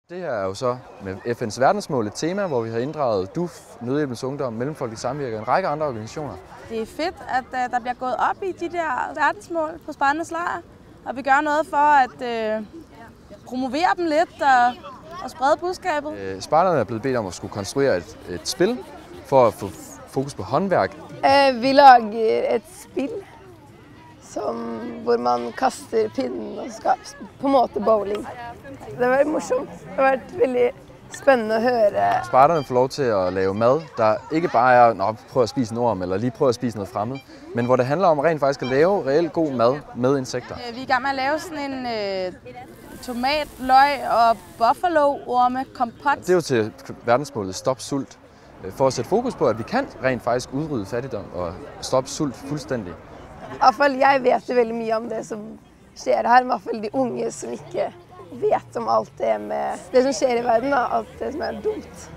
Det her er jo så med FN's verdensmål et tema, hvor vi har inddraget DUF, Nødhjælpens Ungdom, Mellemfolkeligt Samvirke og en række andre organisationer. Det er fedt, at der bliver gået op i de der verdensmål på Sparernes Lejr, og vi gør noget for at promovere dem lidt og sprede budskabet. Spejderne er blevet bedt om at skulle konstruere et spil for at få fokus på håndværk. Vi lager et spil, hvor man kaster pinnen og skal på en måte bowling. Det har været morsomt. Det har været veldig spændende at høre. Spejderne får lov til at lave mad, der ikke bare er prøv at spise en orm eller lige prøv at spise noget fremmed, men hvor det handler om rent faktisk at lave reelt god mad med insekter. Vi er i gang med at lave sådan en tomat, løg og buffalo-orme kompot. Det er jo til verdensmålet Stop Sult, for at sætte fokus på, at vi kan rent faktisk udrydde fattigdom og stoppe sult fuldstændig. I hvert fall jeg vet veldig mye om det som skjer her, i hvert fall de unge som ikke vet om alt det med det som skjer i verden, alt det som er dumt.